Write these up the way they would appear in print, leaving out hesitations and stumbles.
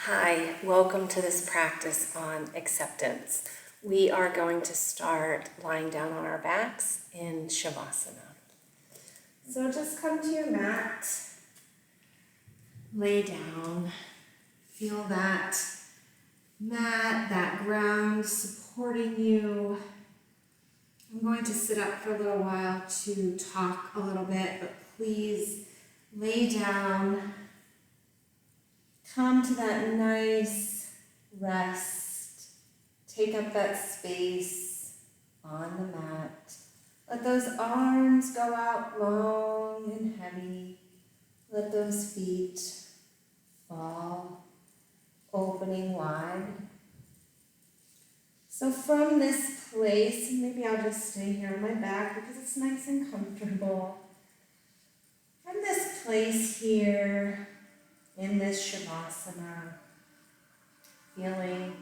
Hi, welcome to this practice on acceptance. We are going to start lying down on our backs in Shavasana. So just come to your mat, lay down, feel that mat, that ground supporting you. I'm going to sit up for a little while to talk a little bit, but please lay down. Come to that nice rest. Take up that space on the mat. Let those arms go out long and heavy. Let those feet fall, opening wide. So from this place, maybe I'll just stay here on my back because it's nice and comfortable. From this place here, in this Shavasana, feeling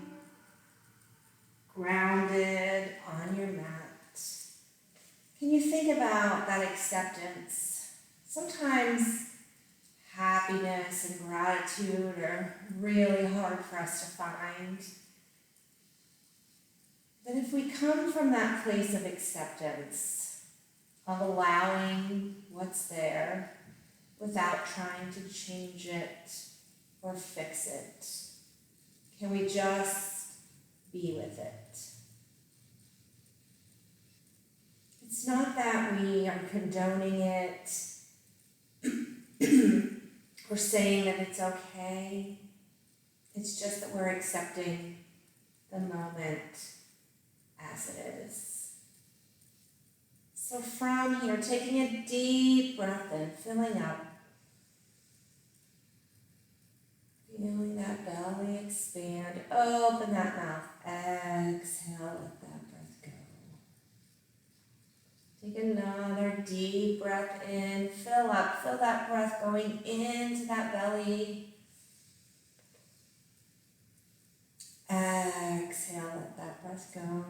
grounded on your mat. Can you think about that acceptance? Sometimes happiness and gratitude are really hard for us to find. But if we come from that place of acceptance, of allowing what's there, without trying to change it or fix it, can we just be with it? It's not that we are condoning it or saying that it's okay. It's just that we're accepting the moment as it is. So from here, taking a deep breath in, filling up, feeling that belly expand, open that mouth, exhale, let that breath go. Take another deep breath in, fill up, feel that breath going into that belly. Exhale, let that breath go.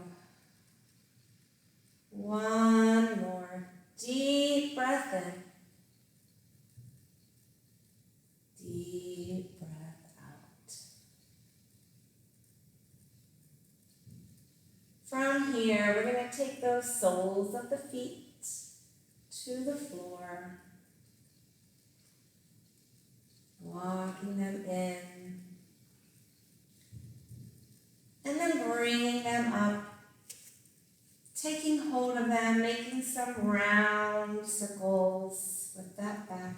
One more deep breath in. Deep breath out. From here, we're going to take those soles of the feet to the floor, walking them in, and then bringing them up, taking hold of them, making some round circles with that back.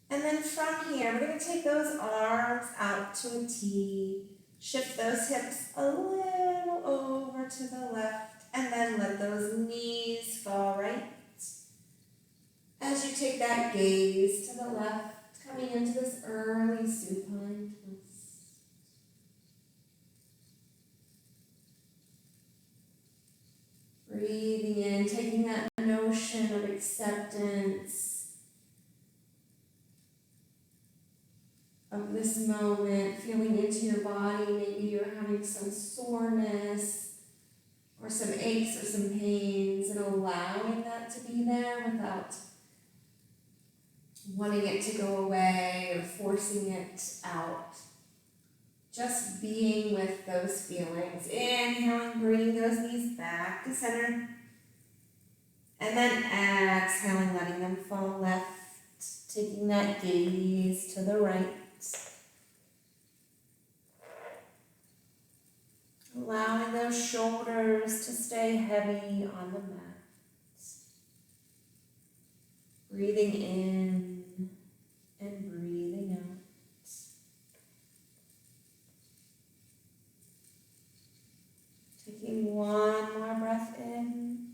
And then from here, we're going to take those arms out to a T, shift those hips a little over to the left, and then let those knees fall right. As you take that gaze to the left, coming into this early supine twist. Breathing in, taking that notion of acceptance of this moment, feeling into your body. Maybe you're having some soreness or some aches or some pains, and allowing that to be there without wanting it to go away or forcing it out. Just being with those feelings. Inhaling, bringing those knees back to center. And then exhaling, letting them fall left, taking that gaze to the right. Allowing those shoulders to stay heavy on the mat. Breathing in and breathing out. Taking one more breath in.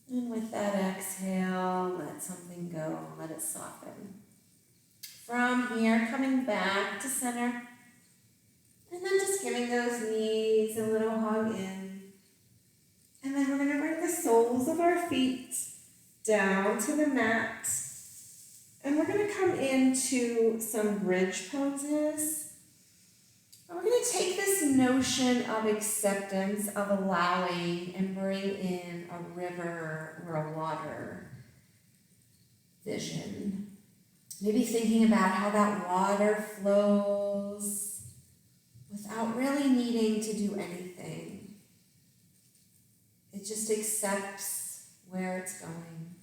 And with that exhale, let something go, let it soften. From here, coming back to center. And then just giving those knees a little hug in. And then we're going to bring the soles of our feet down to the mat. And we're going to come into some bridge poses. And we're going to take this notion of acceptance, of allowing, and bring in a river or a water vision. Maybe thinking about how that water flows without really needing to do anything. It just accepts where it's going.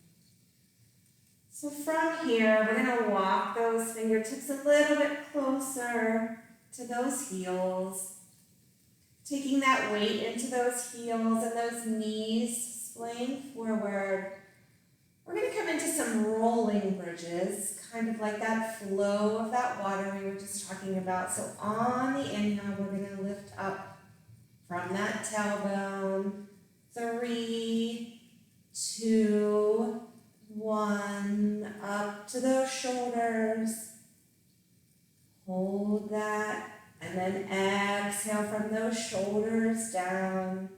So from here, we're going to walk those fingertips a little bit closer to those heels. Taking that weight into those heels and those knees, splaying forward. We're going to come into some rolling bridges, kind of like that flow of that water we were just talking about. So on the inhale, we're going to lift up from that tailbone. 3, 2, 1. Up to those shoulders. Hold that. And then exhale from those shoulders down.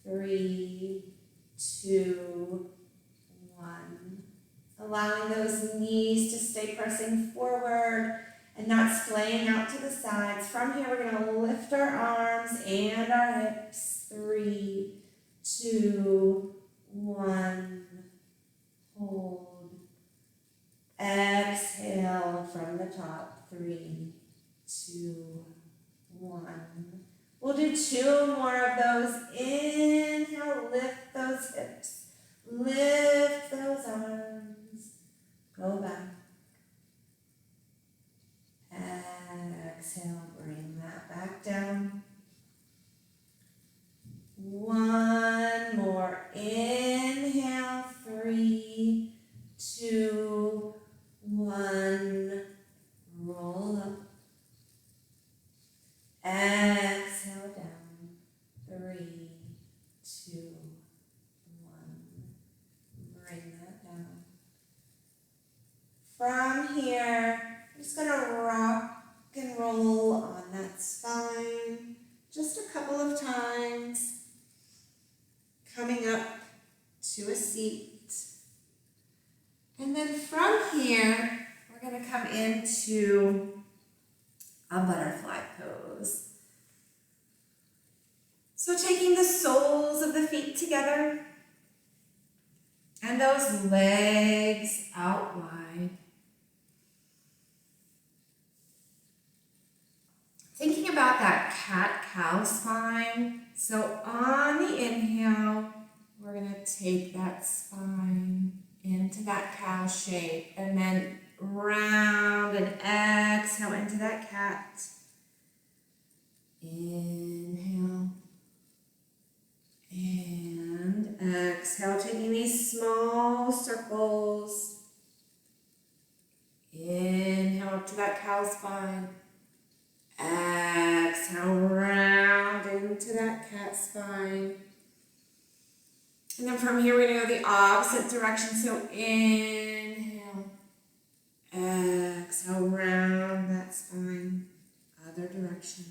3, 2, 1. Allowing those knees to stay pressing forward and not splaying out to the sides. From here, we're going to lift our arms and our hips. 3, 2, 1. Hold. Exhale from the top. 3, 2, 1. We'll do 2 more of those. Inhale, lift those hips. Lift those arms. Go back. Exhale, bring that back down. 1 more. Inhale, 3, 2, 1. Roll up. Exhale down. 3, 2, 1. Bring that down. From here, I'm just going to rock and roll on that spine just a couple of times. Coming up to a seat. And then from here, we're going to come into a butterfly pose. So taking the soles of the feet together and those legs out wide. Thinking about that cat-cow spine. So on the inhale, we're going to take that spine into that cow shape and then round and exhale into that cat. Inhale and exhale, taking these small circles. Inhale up to that cow spine. Exhale, round into that cat spine. And then from here, we're going to go the opposite direction. So inhale, exhale, round that spine, other direction.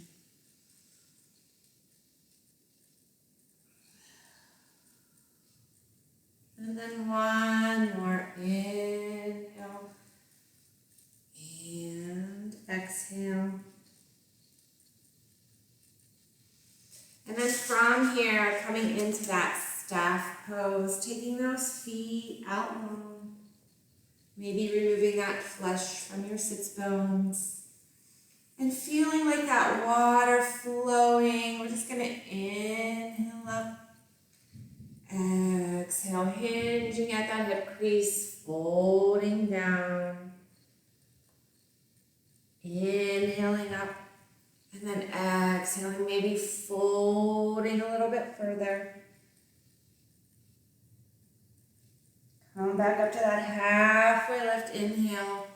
And then one more, inhale, and exhale. And then from here, coming into that staff pose, taking those feet out long, maybe removing that flesh from your sits bones, and feeling like that water flowing. We're just going to inhale up, exhale, hinging at that hip crease, folding down, inhaling up, and then exhaling, maybe folding a little bit further. Come back up to that halfway lift, inhale.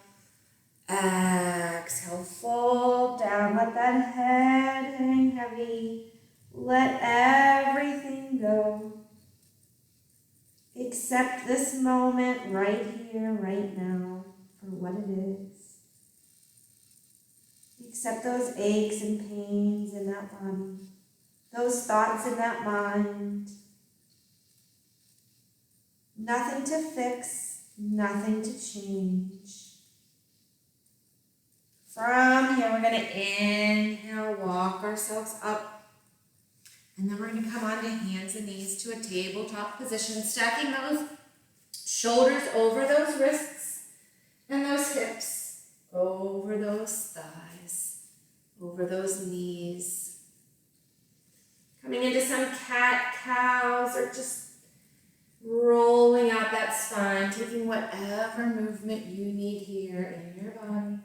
Exhale, fold down, let that head hang heavy. Let everything go. Accept this moment right here, right now, for what it is. Accept those aches and pains in that body, those thoughts in that mind. Nothing to fix, nothing to change. From here, we're going to inhale, walk ourselves up. And then we're going to come onto hands and knees to a tabletop position, stacking those shoulders over those wrists and those hips. over those knees. Coming into some cat-cows or just rolling out that spine, taking whatever movement you need here in your body.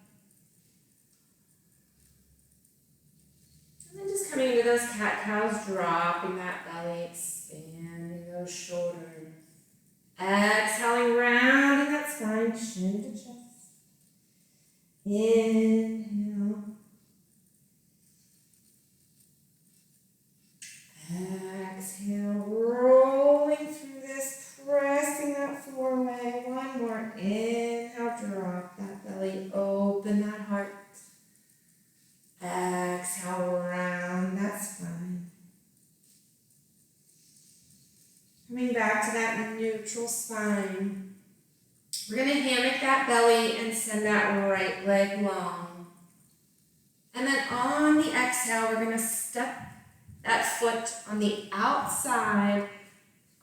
And then just coming into those cat-cows, dropping that belly, expanding those shoulders. Exhaling, rounding that spine, chin to chest. Inhale. Exhale, rolling through this, pressing that four-way. One more. Inhale, drop that belly, open that heart. Exhale, round that spine. Coming back to that neutral spine. We're going to hammock that belly and send that right leg long. And then on the exhale, we're going to step that foot on the outside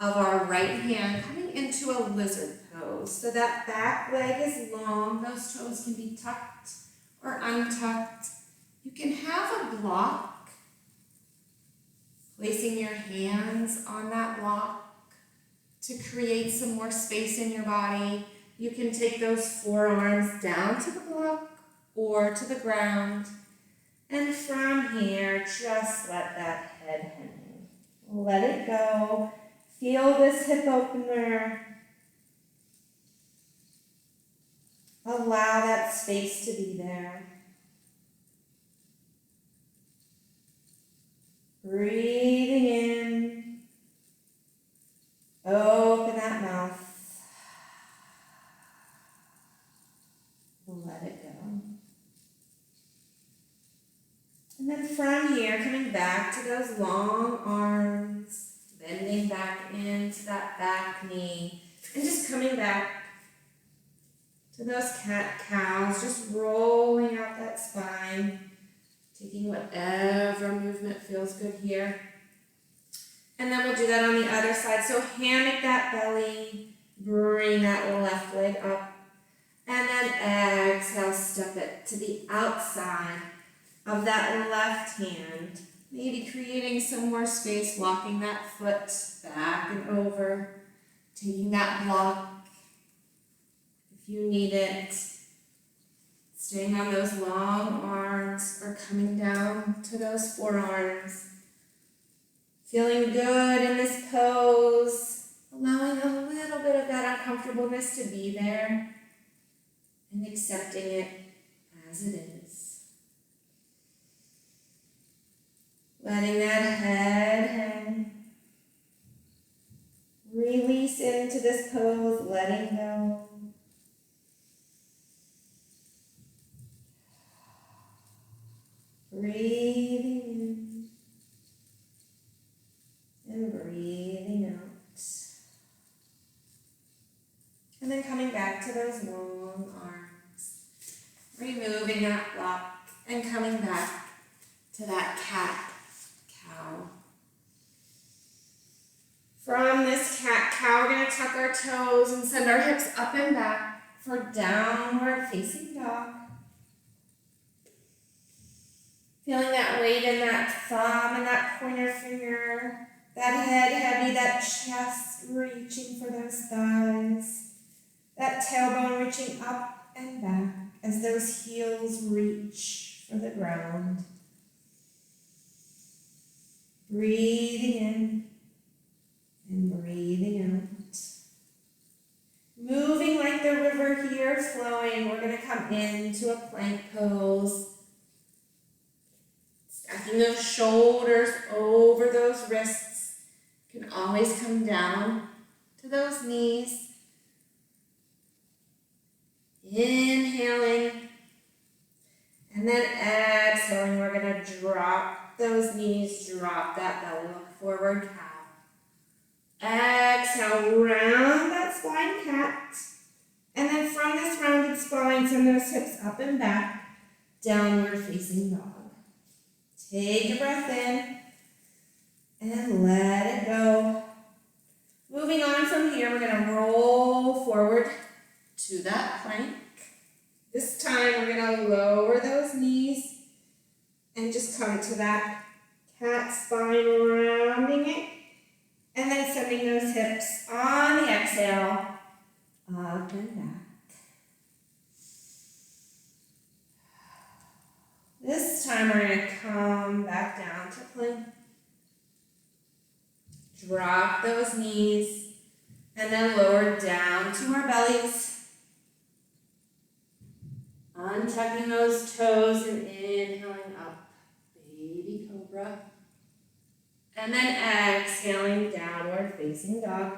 of our right hand, coming into a lizard pose. So that back leg is long. Those toes can be tucked or untucked. You can have a block, placing your hands on that block to create some more space in your body. You can take those forearms down to the block or to the ground. And from here, just let that head hang. Let it go. Feel this hip opener. Allow that space to be there. Breathing in. Open that mouth. Let it go. And then from here, coming back to those long arms, bending back into that back knee, and just coming back to those cat-cows, just rolling out that spine, taking whatever movement feels good here. And then we'll do that on the other side. So hammock that belly, bring that left leg up, and then exhale, step it to the outside of that left hand, maybe creating some more space, walking that foot back and over, taking that block if you need it, staying on those long arms or coming down to those forearms, feeling good in this pose, allowing a little bit of that uncomfortableness to be there and accepting it as it is. Letting that head hang. Release into this pose, letting go. Breathing in and breathing out. And then coming back to those long arms. Removing that block and coming back to that cat-cow. From this cat-cow, we're going to tuck our toes and send our hips up and back for downward facing dog. Feeling that weight in that thumb and that pointer finger, that head heavy, that chest reaching for those thighs, that tailbone reaching up and back as those heels reach for the ground. Breathing in and breathing out. Moving like the river here, flowing, we're going to come into a plank pose. Stacking those shoulders over those wrists. You can always come down to those knees. Inhaling. And then exhaling, we're going to drop those knees, drop that belly, look forward, cow. Exhale, round that spine, cat. And then from this rounded spine, send those hips up and back, downward facing dog. Take a breath in and let it go. Moving on from here, we're going to roll forward to that plank. This time, we're going to lower those knees and And just come to that cat spine, rounding it. And then sending those hips on the exhale, up and back. This time we're going to come back down to plank. Drop those knees and then lower down to our bellies. Untucking those toes and inhaling up, baby cobra. And then exhaling, downward facing dog.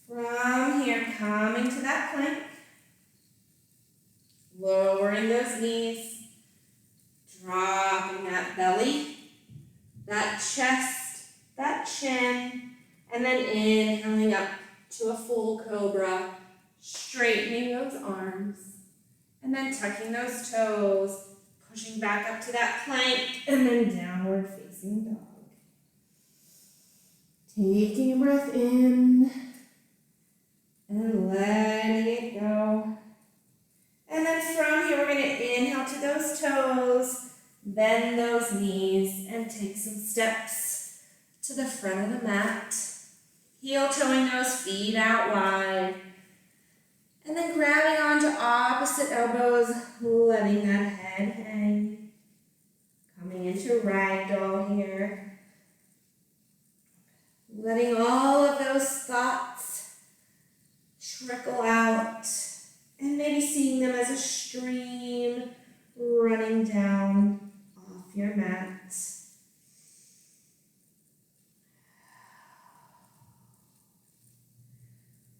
From here, coming to that plank. Lowering those knees. Dropping that belly, that chest, that chin. And then inhaling up to a full cobra. Straightening those arms. And then tucking those toes. Pushing back up to that plank. And then downward facing dog. Taking a breath in. And letting it go. And then from here, we're going to inhale to those toes, bend those knees, and take some steps to the front of the mat. Heel-toeing those feet out wide. And then grabbing onto opposite elbows, letting that head hang. Coming into ragdoll here. Letting all of those thoughts trickle out, and maybe seeing them as a stream running down off your mat.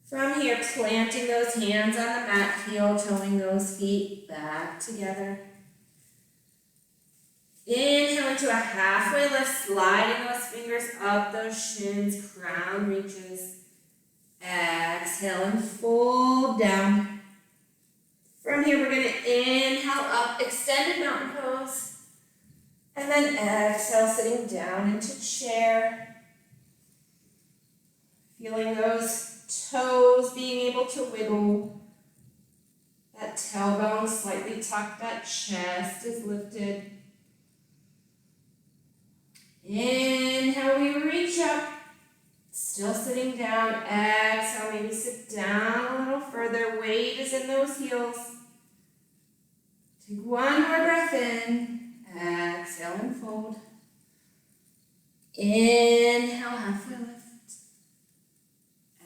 From here, planting those hands on the mat, heel-toeing those feet back together. Inhaling to a halfway lift, sliding those fingers up those shins, crown reaches. Exhale and fold down. From here, we're going to inhale up, extended mountain pose. And then exhale, sitting down into chair. Feeling those toes being able to wiggle. That tailbone slightly tucked, that chest is lifted. Inhale, we reach up. Still sitting down, exhale, maybe sit down a little further. Weight is in those heels. Take one more breath in, exhale and fold. Inhale, halfway lift.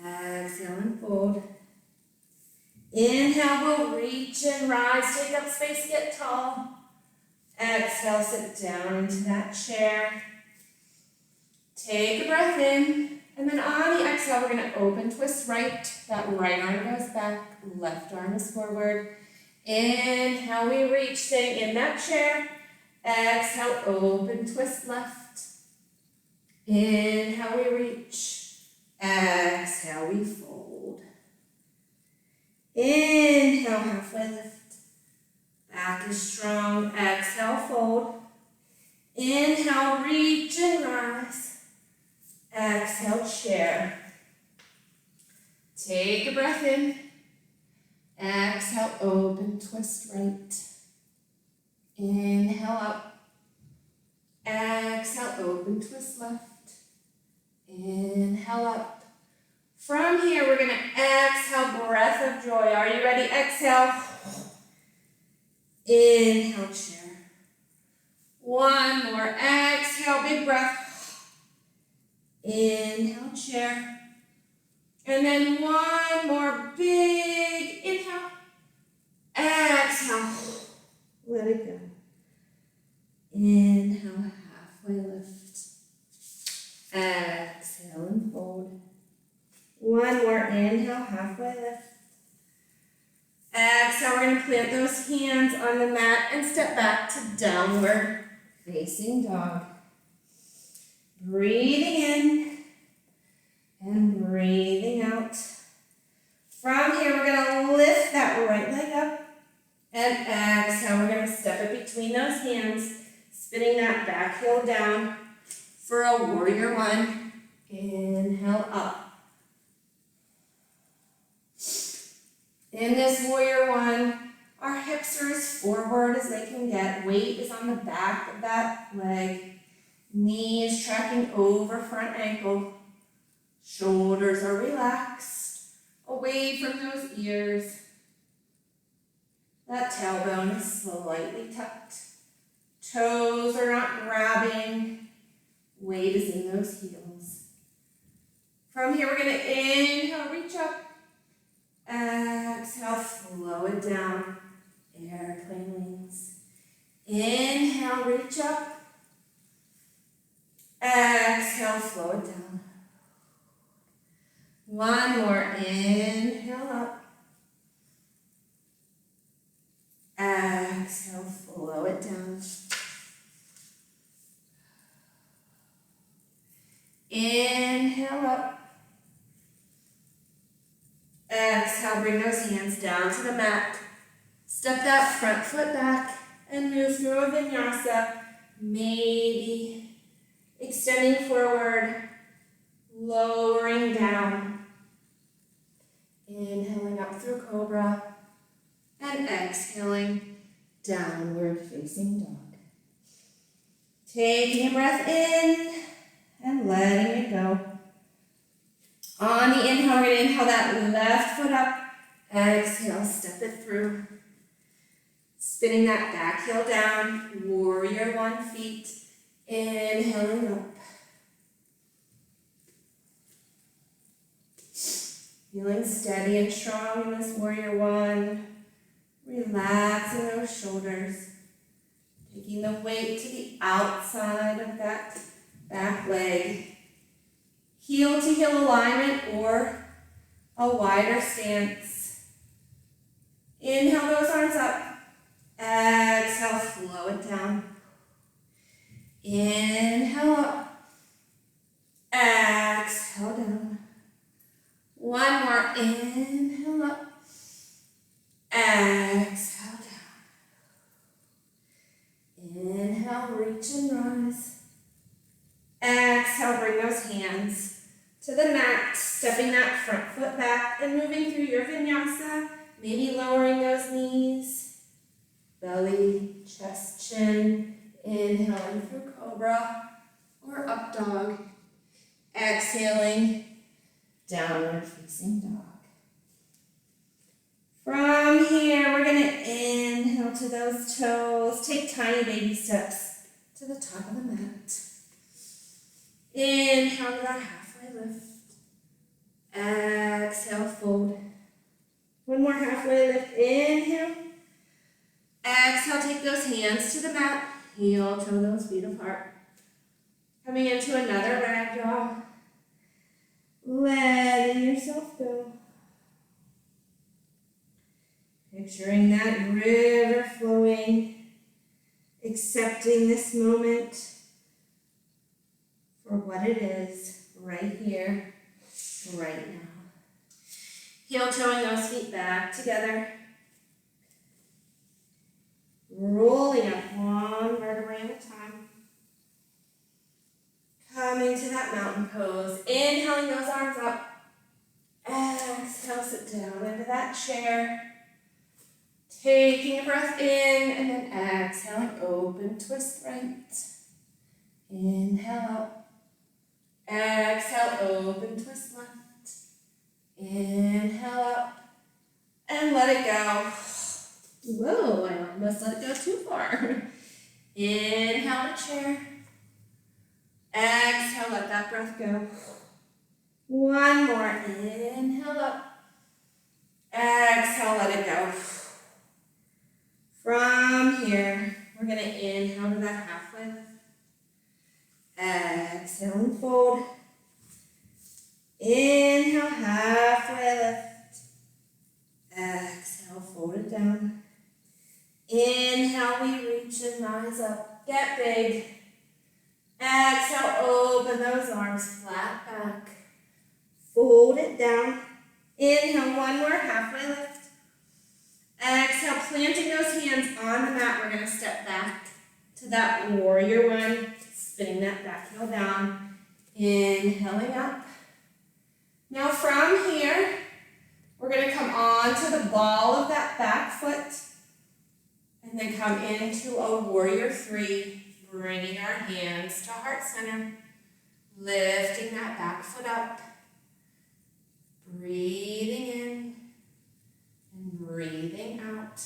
Exhale and fold. Inhale, we'll reach and rise, take up space, get tall. Exhale, sit down into that chair. Take a breath in. And then on the exhale, we're going to open twist right. That right arm goes back, left arm is forward. Inhale, we reach, staying in that chair. Exhale, open twist left. Inhale, we reach. Exhale, we fold. Inhale, halfway lift. Back is strong. Exhale, fold. Inhale, reach and rise. Exhale, chair. Take a breath in. Exhale, open, twist right. Inhale up. Exhale, open, twist left. Inhale up. From here, we're going to exhale, breath of joy. Are you ready? Exhale. Inhale, chair. One more. Exhale, big breath. Inhale, chair. And then one more big inhale. Exhale. Let it go. Inhale, halfway lift. Exhale and fold. One more inhale, halfway lift. Exhale, we're going to plant those hands on the mat and step back to downward facing dog. Breathing in and breathing out. From here, we're going to lift that right leg up and exhale. We're going to step it between those hands, spinning that back heel down for a warrior one. Inhale up. In this warrior one, our hips are as forward as they can get. Weight is on the back of that leg. Knee is tracking over front ankle. Shoulders are relaxed, away from those ears. That tailbone is slightly tucked. Toes are not grabbing. Weight is in those heels. From here, we're going to inhale, reach up. Exhale, flow it down. Airplane wings. Inhale, reach up. Exhale, flow it down. One more. Inhale up. Exhale, flow it down. Inhale up. Exhale, bring those hands down to the mat. Step that front foot back and move through a vinyasa. Maybe extending forward, lowering down. Inhaling up through cobra and exhaling downward facing dog. Taking a breath in and letting it go. On the inhale, we're going to inhale that left foot up. Exhale, step it through. Spinning that back heel down. Warrior one feet. Inhaling up. Feeling steady and strong in this warrior one. Relaxing those shoulders. Taking the weight to the outside of that back leg. Heel to heel alignment or a wider stance. Inhale those arms up. Exhale, flow it down. Inhale up. Exhale down. One more. Inhale up. Exhale down. Inhale, reach and rise. Exhale, bring those hands to the mat, stepping that front foot back and moving through your vinyasa, maybe lowering those knees, belly, chest, chin, inhaling through cobra or up dog, exhaling, downward facing dog. From here, we're going to inhale to those toes, take tiny baby steps to the top of the mat. Inhale to that halfway lift. Exhale, fold. One more halfway lift. Inhale. Exhale, take those hands to the mat. Heel toe those feet apart. Coming into another ragdoll. Letting yourself go. Picturing that river flowing. Accepting this moment for what it is, right here, right now. Heel toeing those feet back together. Rolling up one vertebrae at a time. Coming to that mountain pose. Inhaling those arms up. Exhale, sit down into that chair. Taking a breath in and then exhaling, open, twist right. Inhale up. Exhale, open, twist left. Inhale up. And let it go. Whoa, I almost let it go too far. Inhale to chair. Exhale, let that breath go. One more. Inhale up. Exhale, let it go. From here, we're going to inhale to that halfway lift. Exhale and fold. Inhale, halfway lift. Exhale, fold it down. Inhale, we reach and rise up. Get big. Exhale, open those arms flat back. Fold it down. Inhale, one more halfway lift. Exhale, planting those hands on the mat. We're going to step back to that warrior one. Spinning that back heel down. Inhaling up. Now from here, We're going to come on to the ball of that back foot and then come into a warrior three, bringing our hands to heart center, lifting that back foot up, breathing in and breathing out.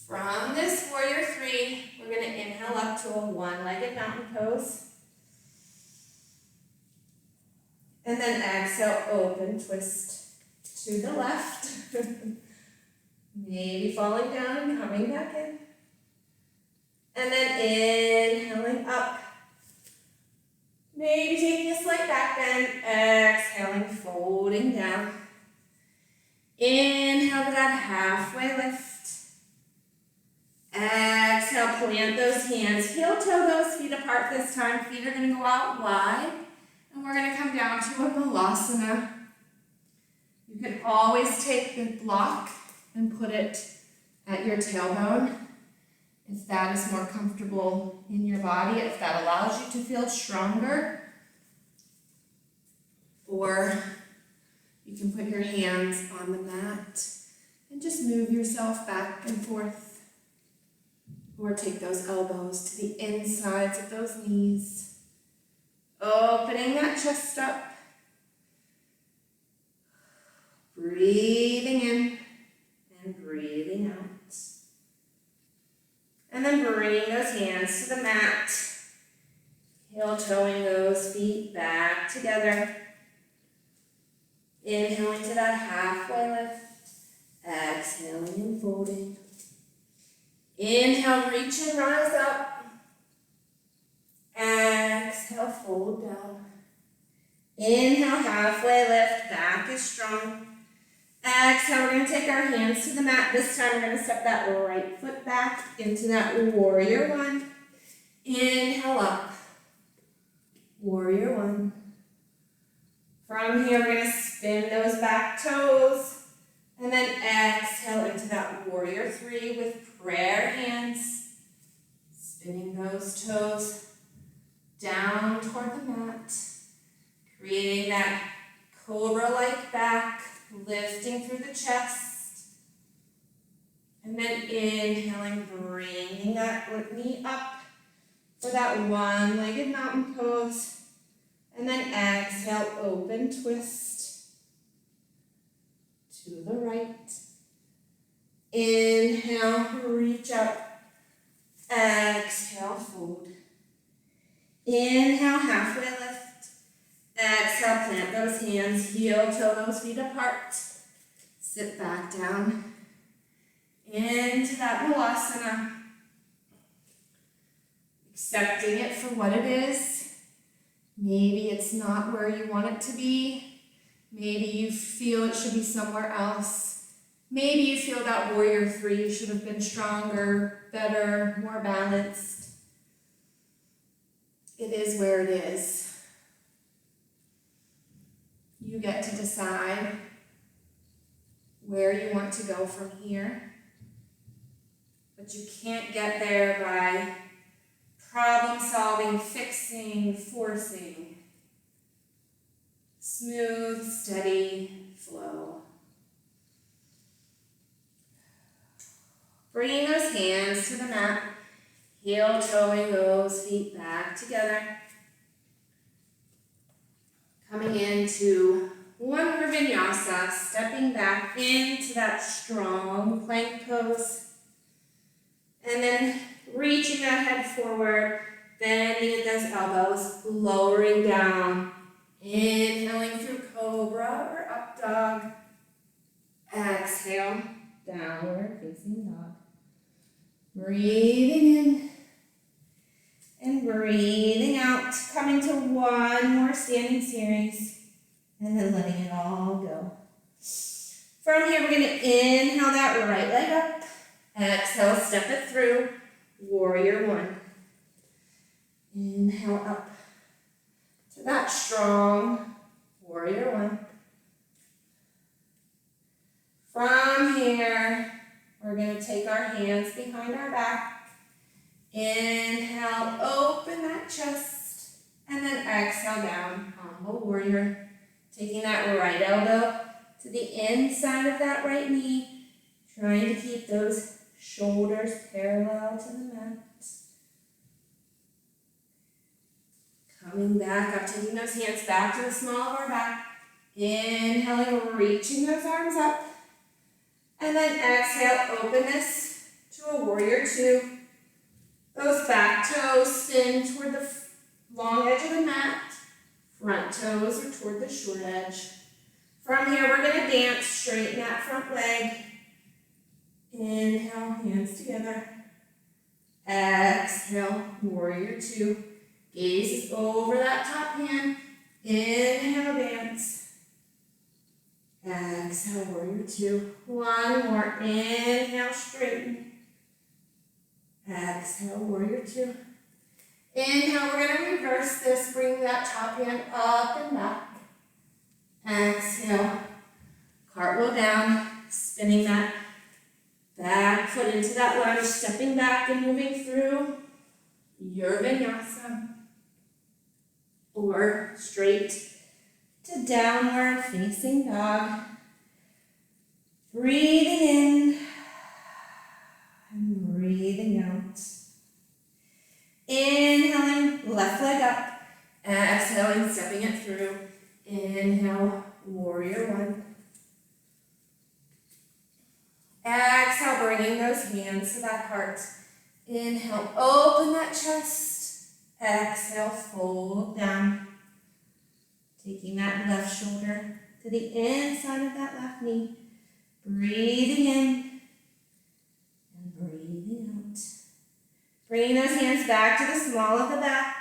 From this warrior three, we're going to inhale up to a one-legged mountain pose. And then exhale, open twist to the left. Maybe falling down and coming back in. And then inhaling up. Maybe taking a slight back bend. Exhaling, folding down. Inhale to that halfway lift. Exhale, plant those hands. Heel toe those feet apart this time. Feet are going to go out wide. And we're going to come down to a Malasana. You can always take the block and put it at your tailbone if that is more comfortable in your body, if that allows you to feel stronger. Or you can put your hands on the mat and just move yourself back and forth. Or take those elbows to the insides of those knees. Opening that chest up. Breathing in and breathing out. And then bringing those hands to the mat. Heel toeing those feet back together. Inhaling to that halfway lift. Exhaling and folding. Inhale, reach and rise up. Exhale, fold down. Inhale, halfway lift, back is strong. Exhale, we're going to take our hands to the mat. This time we're going to step that right foot back into that warrior one. Inhale up. Warrior one. From here, we're going to spin those back toes. And then exhale into that warrior three with prayer hands. Spinning those toes down toward the mat. Creating that cobra-like back, lifting through the chest. And then inhaling, bringing that knee up for that one-legged mountain pose. And then exhale, open twist. To the right. Inhale, reach up. Exhale, fold. Inhale, halfway lift. Exhale, plant those hands, heel toe those feet apart. Sit back down into that Malasana. Accepting it for what it is. Maybe it's not where you want it to be. Maybe you feel it should be somewhere else. Maybe you feel that warrior three should have been stronger, better, more balanced. It is where it is. You get to decide where you want to go from here. But you can't get there by problem solving, fixing, forcing. Smooth, steady flow. Bringing those hands to the mat, heel toeing those feet back together. Coming into one more vinyasa, stepping back into that strong plank pose. And then reaching that head forward, bending at those elbows, lowering down. Inhaling through cobra or up dog. Exhale, downward facing dog. Breathing in and breathing out. Coming to one more standing series and then letting it all go. From here, we're going to inhale that right leg up. Exhale, step it through. Warrior one. Inhale up. To that strong warrior one. From here, we're going to take our hands behind our back. Inhale, open that chest. And then exhale down, humble warrior. Taking that right elbow to the inside of that right knee, trying to keep those shoulders parallel to the mat. Coming back up, taking those hands back to the small of our back. Inhaling, reaching those arms up. And then exhale, openness to a warrior two. Those back toes spin toward the long edge of the mat. Front toes are toward the short edge. From here, we're going to dance, straighten that front leg. Inhale, hands together. Exhale, warrior two. Gaze is over that top hand. Inhale, dance. Exhale, warrior two. One more. Inhale, straighten. Exhale, warrior two. Inhale, we're going to reverse this. Bring that top hand up and back. Exhale, cartwheel down, spinning that back foot into that lunge, stepping back and moving through your vinyasa. Or straight to downward facing dog. Breathing in and breathing out. Inhaling, left leg up. Exhaling, stepping it through. Inhale, warrior one. Exhale, bringing those hands to that heart. Inhale, open that chest. Exhale, fold down. Taking that left shoulder to the inside of that left knee. Breathing in and breathing out. Bringing those hands back to the small of the back.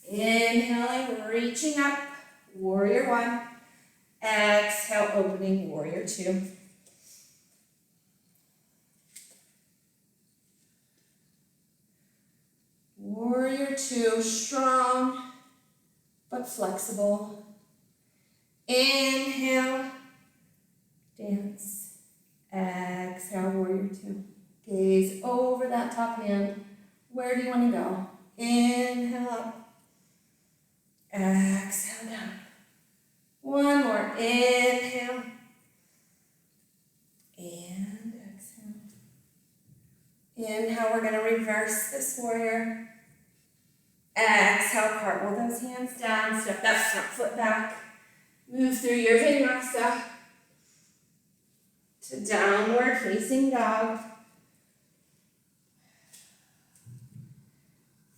Inhaling, reaching up, warrior one. Exhale, opening, warrior two. Warrior two, strong but flexible. Inhale, dance. Exhale, warrior two. Gaze over that top hand. Where do you want to go? Inhale up. Exhale down. One more. Inhale. And exhale. Inhale, we're going to reverse this warrior. Exhale, cartwheel those hands down. Step that front foot back. Move through your vinyasa to downward facing dog.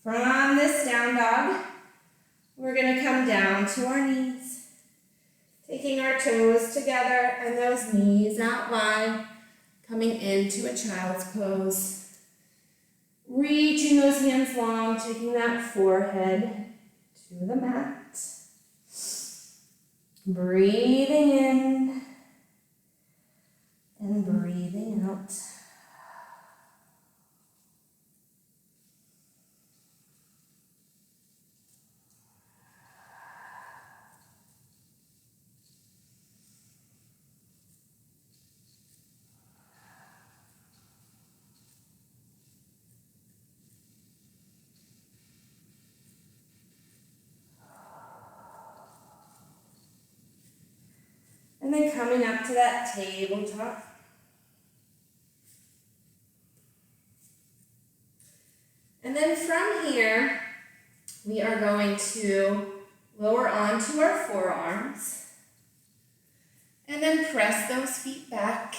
From this down dog, we're going to come down to our knees. Taking our toes together and those knees out wide. Coming into a child's pose. Reaching those hands long, taking that forehead to the mat. Breathing in and breathing out. And then coming up to that tabletop. And then from here, we are going to lower onto our forearms. And then press those feet back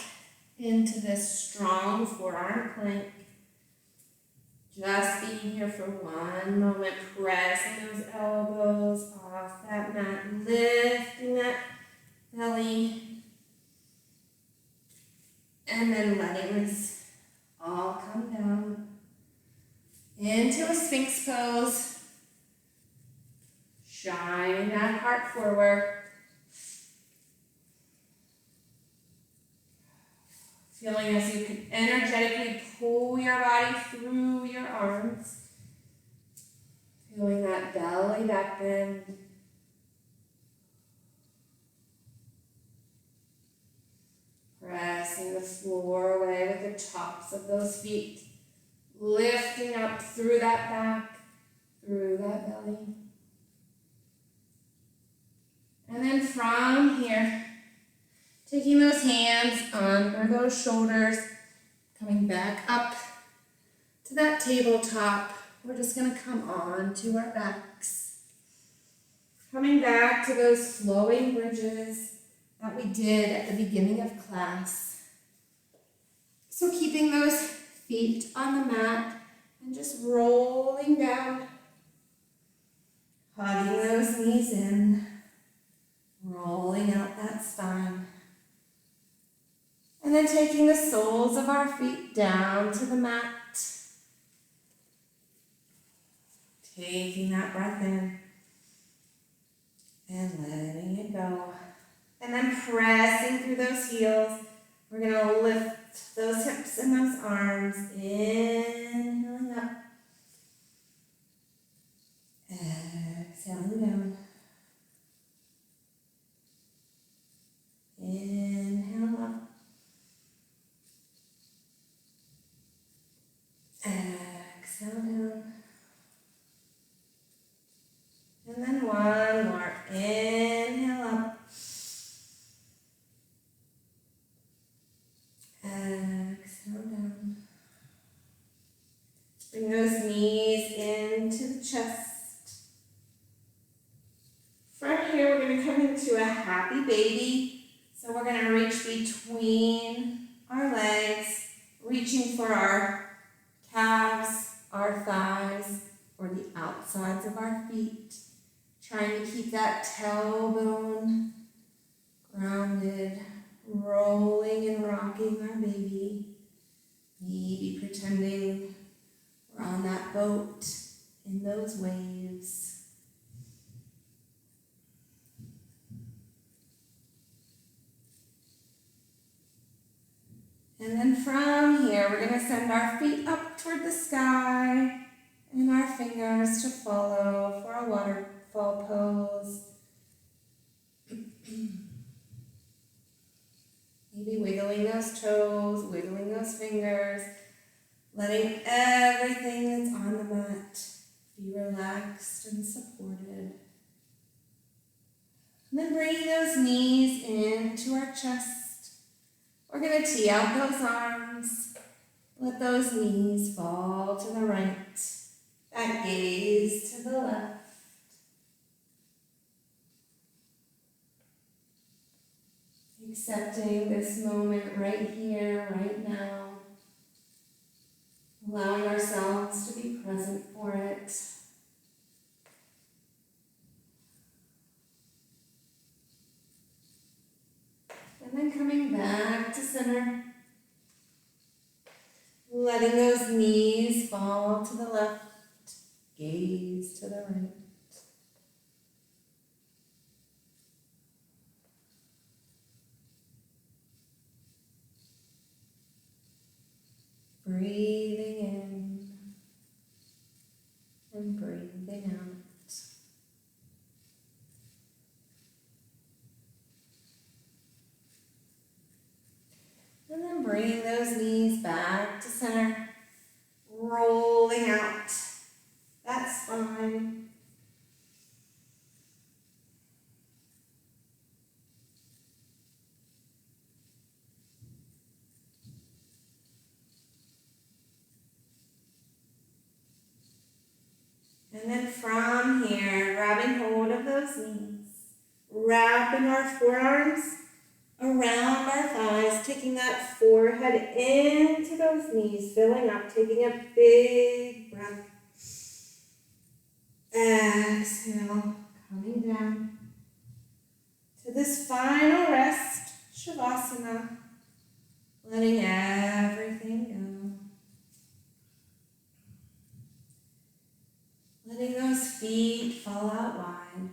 into this strong forearm plank. Just being here for one moment, pressing those elbows off that mat, lifting that belly, and then letting this all come down into a Sphinx pose. Shining that heart forward. Feeling as you can energetically pull your body through your arms. Feeling that belly back bend. Pressing the floor away with the tops of those feet. Lifting up through that back, through that belly. And then from here, taking under those shoulders, coming back up to that tabletop. We're just going to come on to our backs. Coming back to those flowing bridges that we did at the beginning of class. So keeping those feet on the mat and just rolling down, hugging those knees in, rolling out that spine. And then taking the soles of our feet down to the mat. Taking that breath in and letting it go. And then pressing through those heels. We're going to lift those hips and those arms. Inhaling up. Exhaling down. Inhale up. Exhale down. And then one more. Inhale up. Exhale down. Bring those knees into the chest. From here, we're going to come into a happy baby. So we're going to reach between our legs, reaching for our calves, our thighs, or the outsides of our feet. Trying to keep that tailbone grounded, rolling and rocking our baby. Maybe pretending we're on that boat in those waves. And then from here, we're going to send our feet up toward the sky and our fingers to follow for a waterfall pose. Maybe wiggling those toes, wiggling those fingers, letting everything that's on the mat be relaxed and supported. And then bring those knees into our chest. We're going to tee out those arms. Let those knees fall to the right. That gaze to the left. Accepting this moment right here, right now. Allowing ourselves to be present for it. And then coming back to center. Letting those knees fall to the left. Gaze to the right. Breathing in and breathing out. And then bringing those knees back to center, rolling out that spine. And then from here, grabbing hold of those knees, wrapping our forearms around our thighs, taking that forehead into those knees, filling up, taking a big breath. Exhale, coming down to this final rest, Shavasana, letting everything go. Letting those feet fall out wide.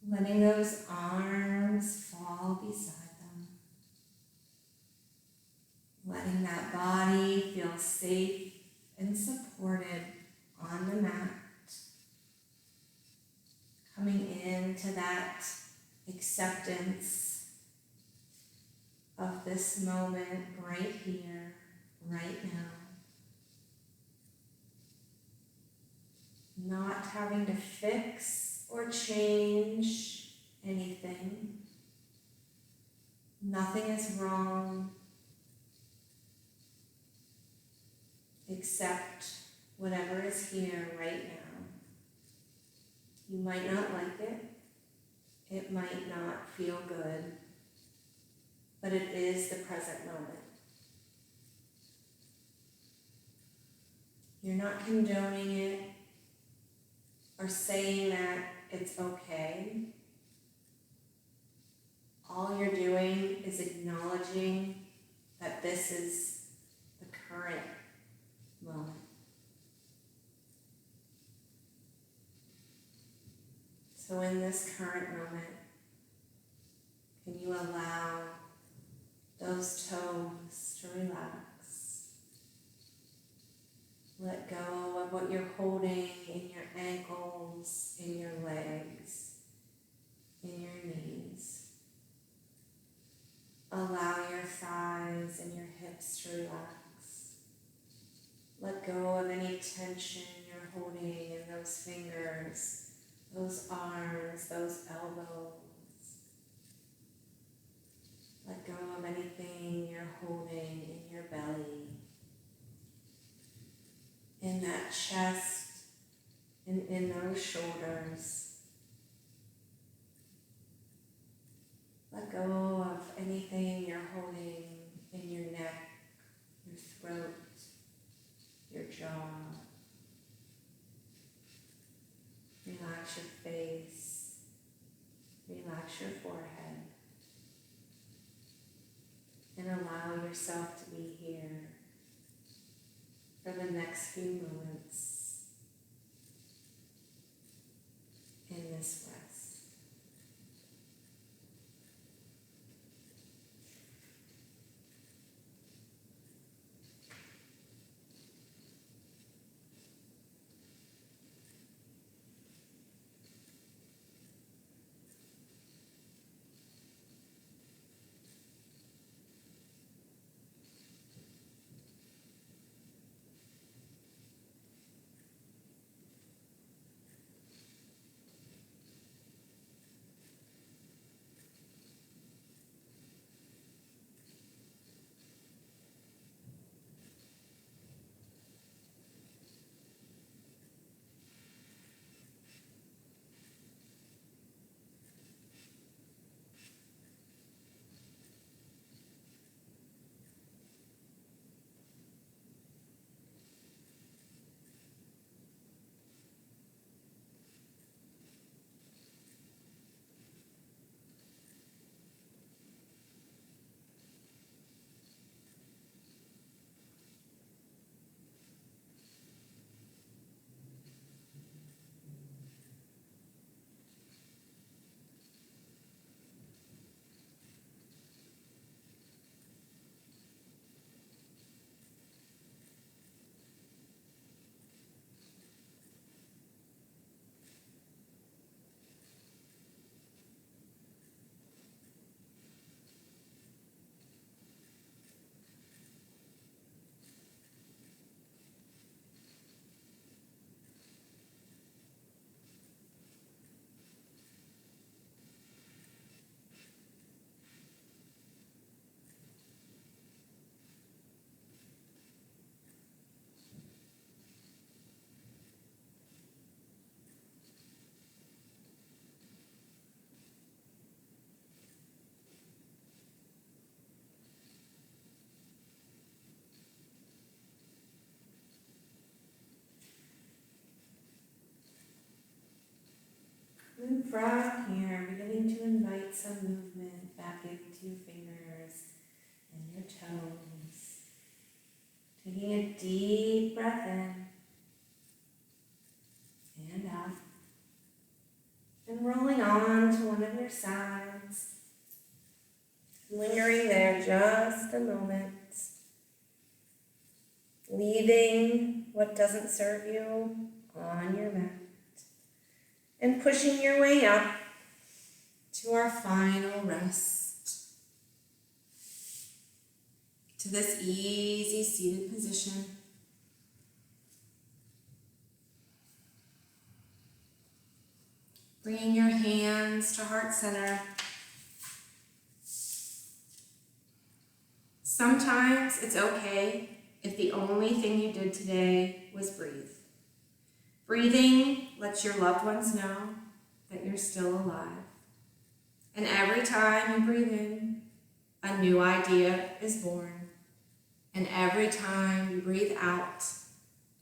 Letting those arms fall beside them. Letting that body feel safe and supported on the mat. Coming into that acceptance of this moment right here, right now. Not having to fix or change anything. Nothing is wrong. Accept whatever is here right now. You might not like it. It might not feel good, but it is the present moment. You're not condoning it or saying that it's okay. All you're doing is acknowledging that this is the current moment. So in this current moment, can you allow those toes to relax? Let go of what you're holding in your ankles, in your legs, in your knees. Allow your thighs and your hips to relax. Let go of any tension you're holding in those fingers, those arms, those elbows. Let go of anything you're holding in your belly, in that chest, and in those shoulders. Let go of anything you're holding in your neck, your throat, your jaw. Relax your face. Relax your forehead. And allow yourself to be here for the next few moments in this rest. And from here, beginning to invite some movement back into your fingers and your toes. Taking a deep breath in and out. And rolling on to one of your sides. Lingering there just a moment. Leaving what doesn't serve you on your mat. And pushing your way up to our final rest. To this easy seated position. Bringing your hands to heart center. Sometimes it's okay if the only thing you did today was breathe. Breathing lets your loved ones know that you're still alive. And every time you breathe in, a new idea is born. And every time you breathe out,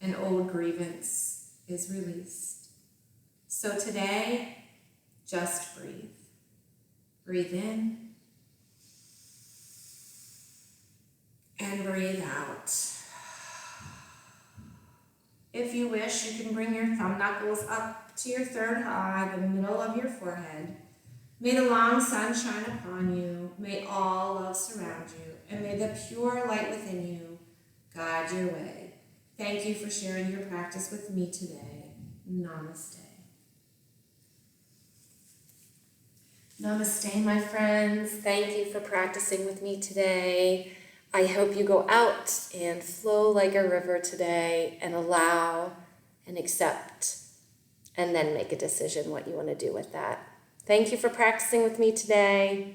an old grievance is released. So today, just breathe. Breathe in and breathe out. If you wish, you can bring your thumb knuckles up to your third eye, the middle of your forehead. May the long sun shine upon you. May all love surround you. And may the pure light within you guide your way. Thank you for sharing your practice with me today. Namaste. Namaste, my friends. Thank you for practicing with me today. I hope you go out and flow like a river today and allow and accept and then make a decision what you want to do with that. Thank you for practicing with me today.